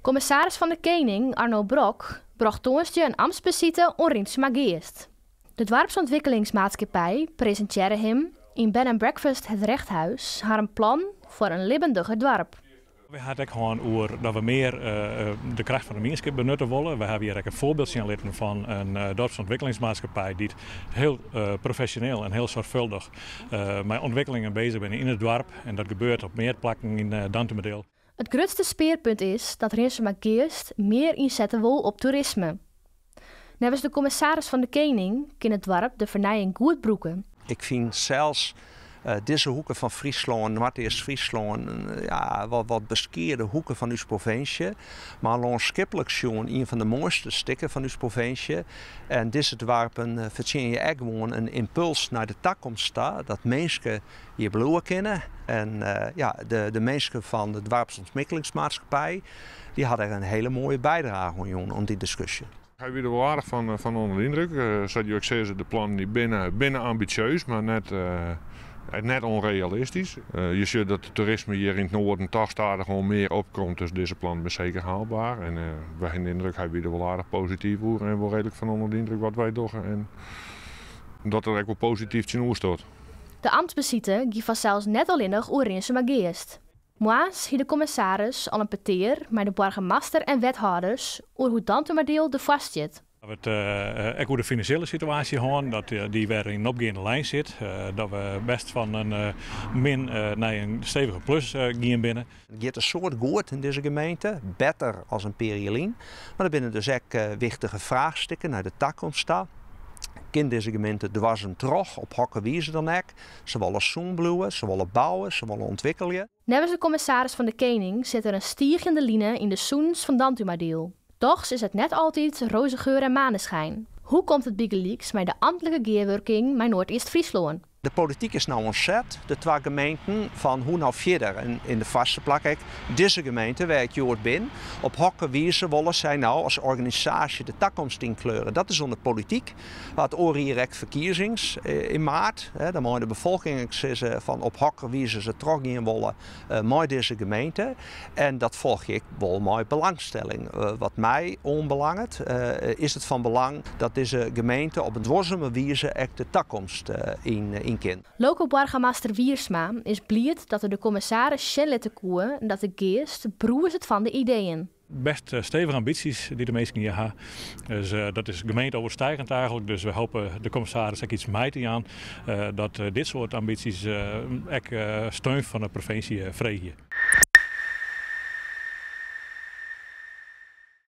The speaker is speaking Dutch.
Commissaris van de Koning, Arno Brok, bracht toonsje een ambtsbesite on Riensema Geest. De Dorpsontwikkelingsmaatschappij presenteerde hem in bed and breakfast Het Rechthuis haar een plan voor een lebendiger dorp. We hadden ook gewoon over dat we meer de kracht van de mensen benutten willen. We hebben hier ook een voorbeeld zien laten van een dorpsontwikkelingsmaatschappij die heel professioneel en heel zorgvuldig met ontwikkelingen bezig zijn in het dorp. En dat gebeurt op meer plekken in Dantumerdeel. Het grootste speerpunt is dat Riensema Geest meer inzetten wil op toerisme. Nevens de commissaris van de Koning kan het dorp de vernijing goed broeken. Ik vind zelfs deze hoeken van Friesland, Noord-Eerst-Friesland, ja, wat beskeerde hoeken van uw provincie. Maar landskippelijk zien een van de mooiste stukken van uw provincie. En deze dorpen verdienen je echt gewoon een impuls naar de toekomst. Dat mensen je beloeren kennen. En de mensen van de dorpsontwikkelingsmaatschappij die hadden er een hele mooie bijdrage aan die discussie. Ik ben er wel aardig van onder de indruk. Zoals je ook zeggen, de plannen die binnen ambitieus, maar net onrealistisch. Je ziet dat het toerisme hier in het noorden toch stadig gewoon meer opkomt, dus deze plan is zeker haalbaar. En wij hebben de indruk dat we er wel aardig positief over en wel redelijk van onder de indruk wat wij doen. En dat er ook wel positief ten staat. De ambtsbesite geeft vanzelfs net alleenig oer Riensema Geest. Moas hier de commissaris al een peteer met de burgemeester en wethouders over hoe Dantumerdeel de vastzit. Dat we ook de financiële situatie hebben, dat die weer in een opgaande lijn zit. Dat we best van een min naar een stevige plus gaan binnen. Het gaat een soort goed in deze gemeente, beter als een periolien. Maar er binnen dus ook wichtige vraagstukken naar de toekomst. In deze gemeente dwarsen terug op hokke wijze dan ook. Ze willen zoenbloeien, ze willen bouwen, ze willen ontwikkelen. Nevens de commissaris van de Koning zit er een stiergende line in de zoens van Dantumerdeel. Toch is het net altijd roze geur en maneschijn. Hoe komt het Bigelieks met de ambtelijke geerwerking met Noord-Eerst-Friesland? De politiek is nou ontzet, de twee gemeenten, van hoe nou verder. En in de vaste plek, deze gemeente waar ik joord ben, op hokke wijze willen zij nou als organisatie de toekomst inkleuren. Dat is onder politiek. Wat oren hier verkiezings in maart. Dan moet de bevolking zeggen van op hokke wijze ze teruggaan willen met deze gemeente. En dat volg ik wel met belangstelling. Wat mij onbelangt, is het van belang dat deze gemeente op een dwarseme wijze echt de toekomst in Local burgemeester Wiersma is blij dat er de commissaris Charlotte koe dat de Geest broers het van de ideeën. Best stevige ambities die de mensen hier hebben. Dus, dat is gemeenteoverstijgend eigenlijk. Dus we hopen de commissaris ook iets mee te gaan dat dit soort ambities steun van de provincie vregen.